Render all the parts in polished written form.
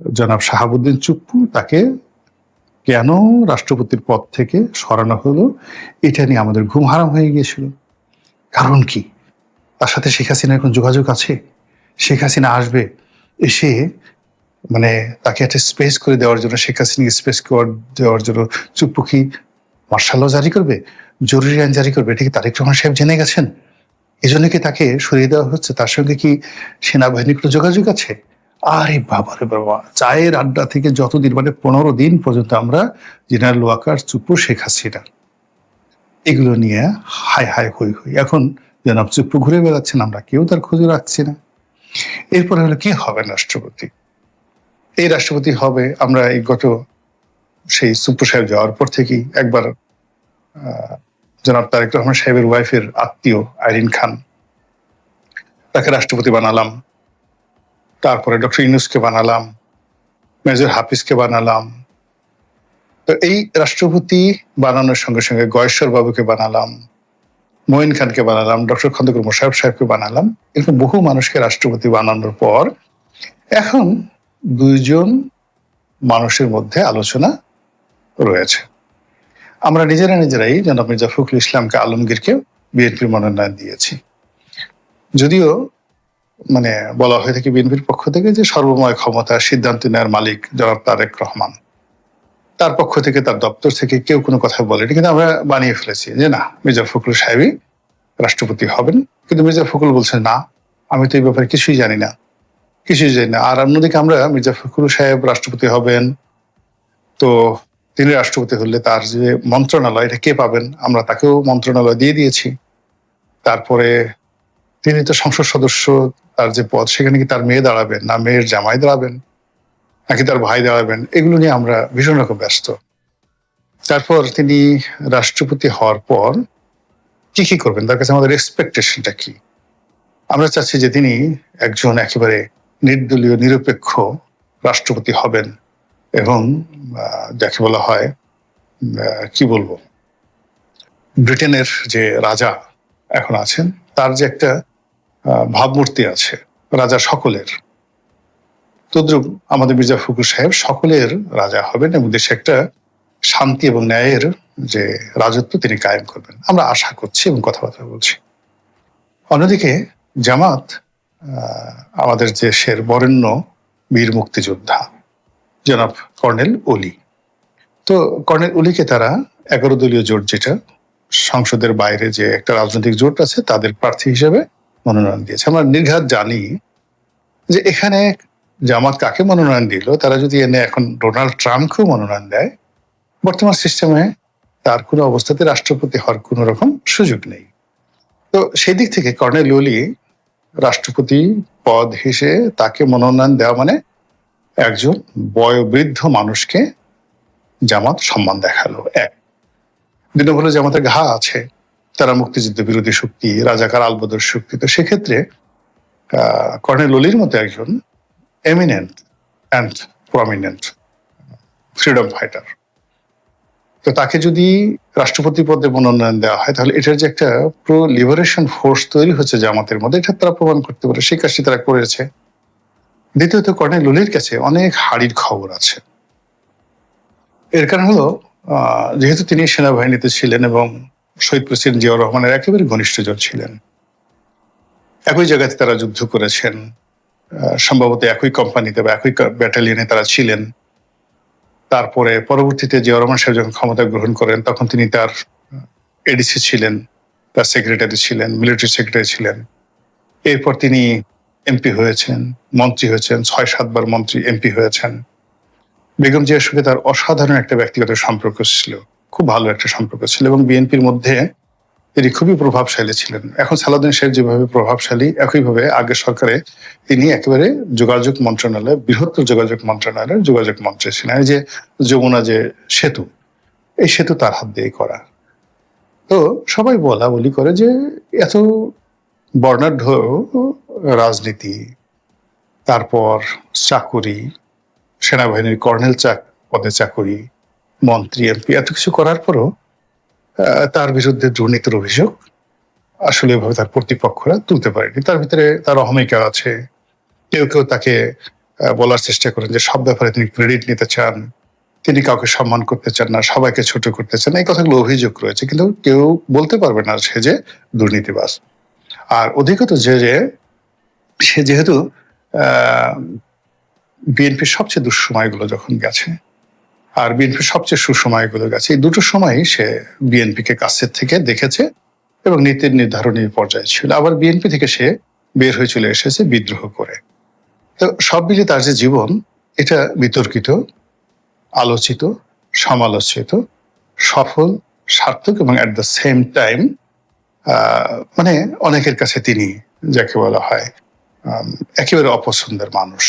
জনাব শাহাবুদ্দিন চুপ্পু তাকে কেন রাষ্ট্রপতির পদ থেকে সরানো হলো, এটা নিয়ে আমাদের ঘুম হারাম হয়ে গিয়েছিল। কারণ কি? তার সাথে শেখ হাসিনার এখন যোগাযোগ আছে? শেখ হাসিনা আসবে, এসে মানে তাকে একটা স্পেস করে দেওয়ার জন্য, শেখ হাসিনাকে স্পেস করে দেওয়ার জন্য চুপ্পু কি মার্শাল ল জারি করবে, জরুরি আইন জারি করবে? এটা কি তারেক রহমান সাহেব জেনে গেছেন? এজন্য কি তাকে সরিয়ে দেওয়া হচ্ছে? তার সঙ্গে কি সেনাবাহিনীর কোনো যোগাযোগ আছে? আরে বাবা রে বাবা, চায়ের আড্ডা থেকে যতদিন, মানে 15 দিন পর্যন্ত আমরা জেনারেল ওয়াকার, চুপ্পু, শেখ হাসিনা, এগুলো নিয়ে হায় হায় হই হই। এখন জনাব চুপ্পু ঘুরে বেড়াচ্ছেন, আমরা কেউ তার খোঁজ রাখছি না। এরপরে হলো কি হবেন রাষ্ট্রপতি? এই রাষ্ট্রপতি হবে, আমরা এই গত সেই চুপ্পু সাহেব যাওয়ার পর থেকেই একবার জনাব তারেক রহমান সাহেবের ওয়াইফের আত্মীয় আইরিন খান, তাকে রাষ্ট্রপতি বানালাম। তারপরে ডক্টর ইউনূসকে বানালাম, মেজর হাফিজকে বানালাম। তো এই রাষ্ট্রপতি বানানোর সঙ্গে সঙ্গে গয়েশ্বর বাবুকে বানালাম, মঈন খানকে বানালাম, ডক্টর খন্দকার মোশাররফ সাহেবকে বানালাম। এরকম বহু মানুষকে রাষ্ট্রপতি বানানোর পর এখন দুইজন মানুষের মধ্যে আলোচনা রয়েছে। আমরা নিজেরাই জনাব মির্জা ফখরুল ইসলামকে, আলমগীরকে বিএনপির মনোনয়ন দিয়েছি। যদিও মানে বলা হয়ে থাকে বিএনপির পক্ষ থেকে যে সর্বময় ক্ষমতা, সিদ্ধান্ত নেওয়ার মালিক জনাব তারেক রহমান, তার পক্ষ থেকে, তার দপ্তর থেকে কেউ কোনো কথা বলেনি, কিন্তু আমরা বানিয়ে ফেলেছি যে না, মির্জা ফখরুল সাহেবই রাষ্ট্রপতি হবেন। কিন্তু মির্জা ফখরুল বলছেন না, আমি তো এই ব্যাপারে কিছুই জানি না। আর অন্যদিকে আমরা মির্জা ফখরুল সাহেব রাষ্ট্রপতি হবেন, তো তিনি রাষ্ট্রপতি হলে তার যে মন্ত্রণালয়, এটা কে পাবেন? আমরা তাকেও মন্ত্রণালয় দিয়ে দিয়েছি। তারপরে তিনি তো সংসদ সদস্য, তার যে পদ, সেখানে কি তার মেয়ে দাঁড়াবেন, না মেয়ের জামাই দাঁড়াবেন, নাকি তার ভাই দাঁড়াবেন? এগুলো নিয়ে আমরা ভীষণ রকম ব্যস্ত। তারপর তিনি রাষ্ট্রপতি হওয়ার পর কি কি করবেন, তার কাছে আমাদের এক্সপেকটেশনটা কি? আমরা চাচ্ছি যে তিনি একজন একেবারে নির্দলীয়, নিরপেক্ষ রাষ্ট্রপতি হবেন এবং যাকে বলা হয়, কি বলবো, ব্রিটেনের যে রাজা এখন আছেন, তার যে একটা ভাবমূর্তি আছে, রাজা সকলের, তদ্রুপ আমাদের মির্জা ফখরুল সাহেব সকলের রাজা হবেন এবং দেশে একটা শান্তি এবং ন্যায়ের যে রাজত্ব তিনি কায়েম করবেন, আমরা আশা করছি এবং কথাবার্তা বলছি। অন্যদিকে জামাত, আমাদের দেশের বরেণ্য বীর মুক্তিযোদ্ধা জনাব কর্নেল অলি, তো কর্নেল অলিকে তারা 11 দলীয় জোট, যেটা সংসদের বাইরে যে একটা রাজনৈতিক জোট আছে, তাদের প্রার্থী হিসেবে মনোনয়ন দিয়েছে। আমরা নির্ঘাত জানি যে এখানে জামাত কাকে মনোনয়ন দিল, তারা যদি এনে এখন ডোনাল্ড ট্রাম্পকেও মনোনয়ন দেয়, বর্তমান সিস্টেমে তার কোনো অবস্থাতে রাষ্ট্রপতি হওয়ার কোনো রকম সুযোগ নেই। তো সেই দিক থেকে কর্নেল অলি রাষ্ট্রপতি পদ হিসেবে তাকে মনোনয়ন দেওয়া মানে একজন বয়োবৃদ্ধ মানুষকে জামাত সম্মান দেখালো। এক, 2 নম্বর হলো জামাতের ঘা আছে, তারা মুক্তিযুদ্ধ বিরোধী শক্তি, রাজাকার আলবদর শক্তি। তো সেক্ষেত্রে কর্নেল অলির মতো একজন eminent and prominent freedom fighter, তো তাকে যদি রাষ্ট্রপতি পদে মনোনয়ন দেওয়া হয়, তাহলে এটার যে একটা প্রো লিবারেশন ফোর্স তৈরি হচ্ছে জামাতের মধ্যে, এটা তারা প্রমাণ করতে পারে। সেই কাজটি তারা করেছে। দ্বিতীয়ত, কর্নেল অলির কাছে অনেক হাড়ির খবর আছে। এর কারণ হলো, যেহেতু তিনি সেনাবাহিনীতে ছিলেন এবং শহীদ প্রেসিডেন্ট জিয়াউর রহমানের একেবারে ঘনিষ্ঠজন ছিলেন, একই জায়গাতে তারা যুদ্ধ করেছেন, সম্ভবত একই কোম্পানিতে বা একই ব্যাটালিয়নে তারা ছিলেন। তারপরে পরবর্তীতে জিয়াউর রহমান সাহেব যখন ক্ষমতা গ্রহণ করেন, তখন তিনি তার এডিসি ছিলেন, তার সেক্রেটারি ছিলেন, মিলিটারি সেক্রেটারি ছিলেন। এরপর তিনি এমপি হয়েছেন, মন্ত্রী হয়েছেন, 6-7 বার মন্ত্রী, এমপি হয়েছেন। বেগম জিয়ার সঙ্গে তার অসাধারণ একটা ব্যক্তিগত সম্পর্ক ছিল, খুব ভালো একটা সম্পর্ক ছিল, এবং বিএনপির মধ্যে তিনি খুবই প্রভাবশালী ছিলেন। এখন সালাউদ্দিন সাহেব যেভাবে প্রভাবশালী, একইভাবে আগের সরকারে তিনি একেবারে যোগাযোগ মন্ত্রণালয়, বৃহত্তর যোগাযোগ মন্ত্রণালয়ের যোগাযোগ মন্ত্রী ছিলেন। এই যে যমুনা যে সেতু, এই সেতু তার হাত দিয়ে করা। তো সবাই বলা বলি করে যে এত বর্ণাঢ্য রাজনীতি, তারপর চাকুরি, সেনাবাহিনীর কর্নেল পদে চাকুরি, মন্ত্রী, এমপি, এত কিছু করার পরও তার বিরুদ্ধে দুর্নীতির অভিযোগ আসলে এভাবে তার প্রতিপক্ষরা তুলতে পারেনি। তার ভিতরে তার অহমিকা আছে, কেউ কেউ তাকে বলার চেষ্টা করেন যে সব ব্যাপারে তিনি ক্রেডিট নিতে চান, তিনি কাউকে সম্মান করতে চান না, সবাইকে ছোট করতে চান, এই কথাগুলো অভিযোগ রয়েছে, কিন্তু কেউ বলতে পারবে না সে যে দুর্নীতিবাজ। আর অধিকত সে যেহেতু বিএনপির সবচেয়ে দুঃসময়গুলো যখন গেছে আর বিএনপির সবচেয়ে সুসময়গুলো গেছে, এই দুটো সময়ই সে বিএনপিকে কাছের থেকে দেখেছে এবং নীতির নির্ধারণী পর্যায়ে ছিল। আবার বিএনপি থেকে সে বের হয়ে চলে এসেছে বিদ্রোহ করে। তো সব মিলিয়ে তার যে জীবন, এটা বিতর্কিত, আলোচিত, সমালোচিত, সফল, সার্থক এবং অ্যাট দ্য সেম টাইম মানে অনেকের কাছে তিনি যাকে বলা হয় একেবারে অপছন্দের মানুষ।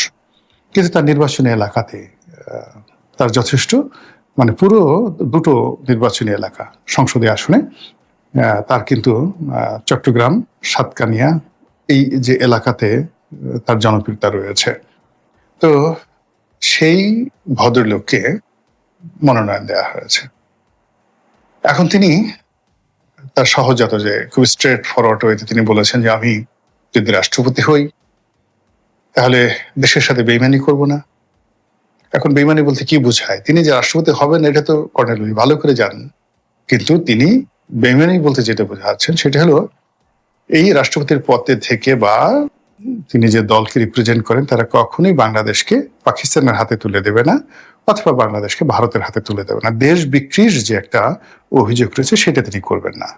কিন্তু তার নির্বাচনী এলাকাতে তার যথেষ্ট মানে পুরো দুটো নির্বাচনী এলাকা সংসদীয় আসনে তার কিন্তু চট্টগ্রাম, সাতকানিয়া এই যে এলাকাতে তার জনপ্রিয়তা রয়েছে। তো সেই ভদ্রলোককে মনোনয়ন দেওয়া হয়েছে। এখন তিনি তার সহজাত যে খুব স্ট্রেট ফরওয়ার্ড ওয়েতে তিনি বলেছেন যে আমি যদি রাষ্ট্রপতি হই তাহলে দেশের সাথে বেইমানি করব না। এখন বেইমানি বলতে কি বোঝায়? তিনি যে রাষ্ট্রপতি হবেন এটা তো কর্নেল ওলি ভালো করে জানেন, কিন্তু তিনি বেইমানি বলতে যেটা বোঝাচ্ছেন সেটা হলো এই রাষ্ট্রপতির পদে থেকে বা তিনি যে দলকে রিপ্রেজেন্ট করেন তারা কখনোই বাংলাদেশকে পাকিস্তানের হাতে তুলে দেবে না অথবা বাংলাদেশকে ভারতের হাতে তুলে দেবে না। দেশ বিক্রির যে একটা অভিযোগ রয়েছে সেটা তিনি করবেন না।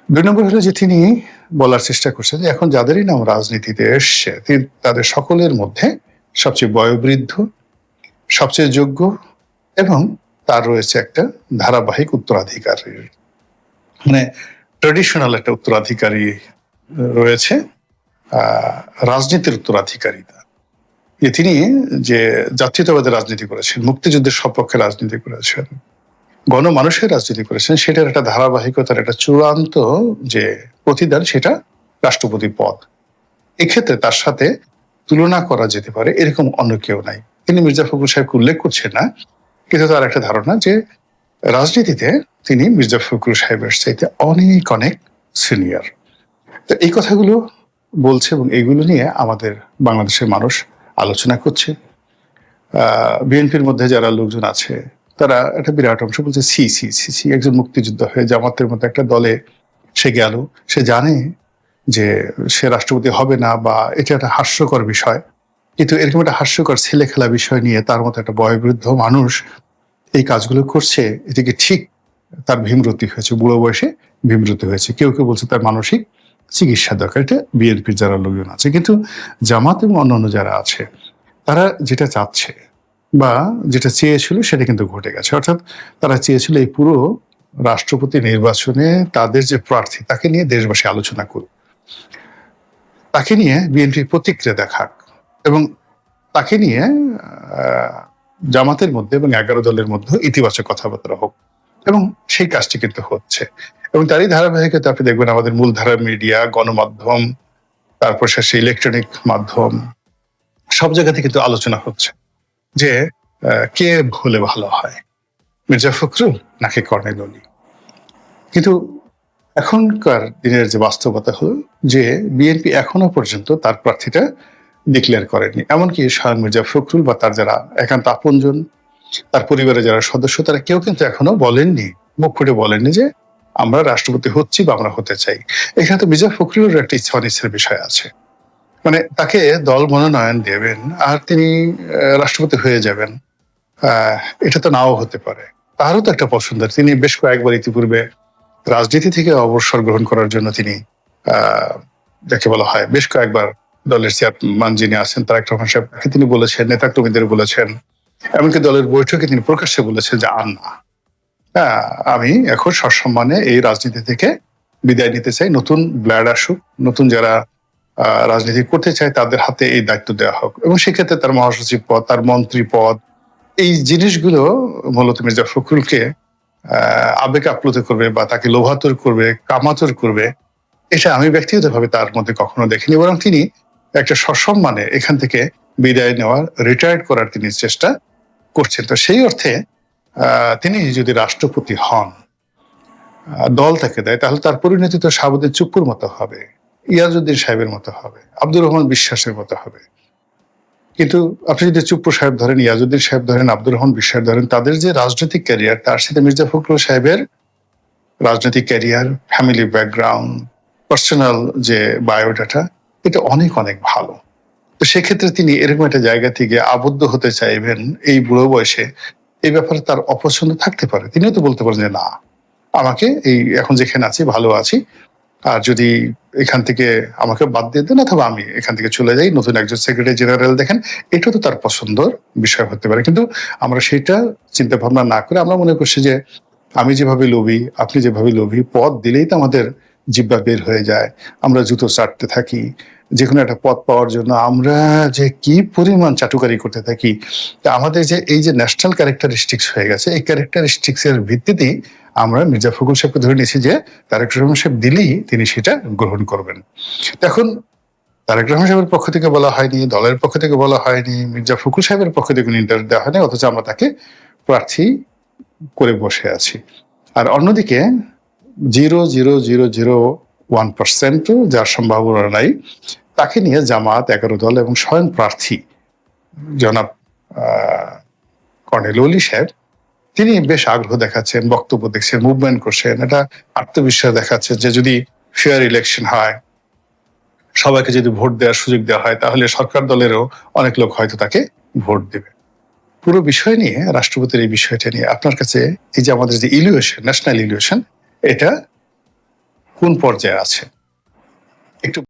2 নম্বর হলো যে তিনি বলার চেষ্টা করছেন যে এখন যাদেরই নাম রাজনীতিতে এসছে তাদের সকলের মধ্যে সবচেয়ে বয়োবৃদ্ধ, সবচেয়ে যোগ্য এবং তার রয়েছে একটা ধারাবাহিক উত্তরাধিকারী, মানে ট্রেডিশনাল একটা উত্তরাধিকারী রয়েছে, রাজনীতির উত্তরাধিকারিতা। যে তিনি যে জাতীয়তাবাদের রাজনীতি করেছেন, মুক্তিযুদ্ধের সপক্ষে রাজনীতি করেছেন, গণমানুষের রাজনীতি করেছেন, সেটার একটা ধারাবাহিকতার একটা চূড়ান্ত যে প্রতিদান সেটা রাষ্ট্রপতি পদ। এক্ষেত্রে তার সাথে তুলনা করা যেতে পারে এরকম অন্য কেউ নাই। তিনি মির্জা ফখরুল সাহেবকে উল্লেখ করছেন না, কিন্তু তার একটা ধারণা যে রাজনীতিতে তিনি মির্জা ফখরুল সাহেবের চাইতে অনেক অনেক সিনিয়র। তো এই কথাগুলো বলছে এবং এইগুলো নিয়ে আমাদের বাংলাদেশের মানুষ আলোচনা করছে। বিএনপির মধ্যে যারা লোকজন আছে তারা একটা বিরাট অংশ বলছে সি সি সি সি, একজন মুক্তিযোদ্ধা হয়ে জামাতের মতো একটা দলে সে গেল, সে জানে যে সে রাষ্ট্রপতি হবে না বা এটা একটা হাস্যকর বিষয়, কিন্তু এরকম একটা হাস্যকর ছেলে খেলা বিষয় নিয়ে তার মতো একটা বয়োবৃদ্ধ মানুষ এই কাজগুলো করছে, এদিকে ঠিক তার ভীমরতি হয়েছে, বুড়ো বয়সে ভীমরতি হয়েছে। কেউ কেউ বলছে তার মানসিক চিকিৎসা দরকার। এটা বিএনপির যারা লোকজন আছে, কিন্তু জামাত এবং অন্যান্য যারা আছে তারা যেটা চাচ্ছে বা যেটা চেয়েছিল সেটা কিন্তু ঘটে গেছে। অর্থাৎ তারা চেয়েছিল এই পুরো রাষ্ট্রপতি নির্বাচনে তাদের যে প্রার্থী তাকে নিয়ে দেশবাসী আলোচনা করুক, তাকে নিয়ে বিএনপির প্রতিক্রিয়া দেখাক এবং তাকে নিয়ে জামাতের মধ্যে এবং 11 দলের মধ্যে ইতিবাচক কথাবার্তা হোক, এবং সেই কাজটি কিন্তু হচ্ছে। এবং তারই ধারাবাহিকতা আপনি দেখবেন আমাদের মূলধারার মিডিয়া, গণমাধ্যম, তারপর শেষে ইলেকট্রনিক মাধ্যম, সব জায়গাতে কিন্তু আলোচনা হচ্ছে যে কে হলে ভালো হয়, মির্জা ফখরুল নাকি কর্নেল ওলি। কিন্তু এখনকার দিনের যে বাস্তবতা হলো যে বিএনপি এখনো পর্যন্ত তার প্রার্থীটা ডিক্লেয়ার করেনি। এমনকি স্বয়ং মির্জা ফখরুল বা তার যারা একান্ত আপনজন, তার পরিবারের যারা সদস্য, তারা কেউ কিন্তু এখনো বলেননি, মুখ ফুটে বলেননি যে আমরা রাষ্ট্রপতি হচ্ছি বা আমরা হতে চাই। এখানে তো মির্জা ফখরুলের একটা ইচ্ছা অনিচ্ছার বিষয় আছে, মানে তাকে দল মনোনয়ন দেবেন আর তিনি রাষ্ট্রপতি হয়ে যাবেন, এটা তো নাও হতে পারে। তারও তো একটা পছন্দের, তিনি বেশ কয়েকবার ইতিপূর্বে রাজনীতি থেকে অবসর গ্রহণ করার জন্য তিনি যাকে বলা হয় বেশ কয়েকবার দলের চেয়ারম্যান যিনি আছেন তার একটা সাহেবকে তিনি বলেছেন, নেতাকর্মীদের বলেছেন, এমনকি দলের বৈঠকে তিনি প্রকাশ্যে বলেছেন যে না, আমি এখন সসম্মানে এই রাজনীতি থেকে বিদায় নিতে চাই, নতুন ব্লাড আসুক, নতুন যারা রাজনীতি করতে চায় তাদের হাতে এই দায়িত্ব দেওয়া হোক। এবং সেক্ষেত্রে তার মহাসচিব পদ, তার মন্ত্রী পদ, এই জিনিসগুলো মূলত মির্জা ফখরুলকে আবেগ আপ্লুত করবে বা তাকে লোভাতুর করবে, কামাতুর করবে, এটা আমি ব্যক্তিগতভাবে তার মধ্যে কখনো দেখিনি। বরং তিনি একটা সসম্মানে এখান থেকে বিদায় নেওয়ার, রিটায়ার্ড করার তিনি চেষ্টা করছেন। তো সেই অর্থে তিনি যদি রাষ্ট্রপতি হন, দল তাকে দেয়, তাহলে তার পরিণতি তো শাহাবুদ্দিন চুপ্পুর মতো হবে, ইয়াজউদ্দিন সাহেবের মতো হবে, আব্দুর রহমান বিশ্বাসের মতো হবে। কিন্তু আপনি যদি চুপ্পু সাহেব ধরেন, ইয়াজউদ্দিন সাহেব ধরেন, আব্দুর রহমান বিশ সাহেব ধরেন, তাদের যে রাজনৈতিক ক্যারিয়ার, তার সাথে মির্জা ফখরুল সাহেবের রাজনৈতিক ক্যারিয়ার, ফ্যামিলি ব্যাকগ্রাউন্ড, পার্সোনাল যে বায়োডাটা, এটা অনেক অনেক ভালো। তো সেক্ষেত্রে তিনি এরকম একটা জায়গা থেকে আবদ্ধ হতে চাইবেন এই বুড়ো বয়সে, এই ব্যাপারে তার অপছন্দ থাকতে পারে। তিনিও তো বলতে পারেন যে না, আমাকে এই এখন যেখানে আছি ভালো আছি, আর যদি এখান থেকে আমাকে বাদ দিয়ে দেন অথবা আমি এখান থেকে চলে যাই, নতুন একজন সেক্রেটারি জেনারেল দেখেন, এটা তো তার পছন্দর বিষয় হতে পারে। কিন্তু আমরা সেটা চিন্তা ভাবনা না করে আমরা মনে করছি যে আমি যেভাবে লোভী, আপনি যেভাবে লোভী, পদ দিলেই তো আমাদের জিব্বা বের হয়ে যায়, আমরা জুতো চাটতে থাকি, যে কোনো একটা পদ পাওয়ার জন্য আমরা যে কি পরিমাণ চাটুকারি করতে থাকি। তা আমাদের যে এই যে ন্যাশনাল ক্যারেক্টারিস্টিক্স হয়ে গেছে, এই ক্যারেক্টারিস্টিক্স এর ভিত্তিতেই আমরা মির্জা ফখরুল সাহেবকে ধরে নিয়েছি যে তারেক রহমান সাহেব দিলেই তিনি সেটা গ্রহণ করবেন। এখন তারেক রহমান সাহেবের পক্ষ থেকে বলা হয়নি, দলের পক্ষ থেকে বলা হয়নি, মির্জা ফখরুল সাহেবের পক্ষ থেকে কোনো ইন্টারভিউ দেওয়া হয়নি, অথচ আমরা তাকে প্রার্থী করে বসে আছি। আর অন্যদিকে 0.0001% যার সম্ভাবনা নাই, তাকে নিয়ে জামাত 11 দল এবং স্বয়ং প্রার্থী জনাব কর্নেল ওলি সাহেব, তিনি বেশ আগ্রহ দেখাচ্ছেন, বক্তব্য দেখছেন, মুভমেন্ট করছেন, এটা আত্মবিশ্বাস দেখাচ্ছে যে যদি ফেয়ার ইলেকশন হয়, সবাইকে যদি ভোট দেওয়ার সুযোগ দেওয়া হয়, তাহলে সরকার দলেরও অনেক লোক হয়তো তাকে ভোট দেবে। পুরো বিষয় নিয়ে, রাষ্ট্রপতির এই বিষয়টা নিয়ে আপনার কাছে এই যে আমাদের যে ইলিউশন, ন্যাশনাল ইলিউশন, এটা কোন পর্যায়ে আছে একটু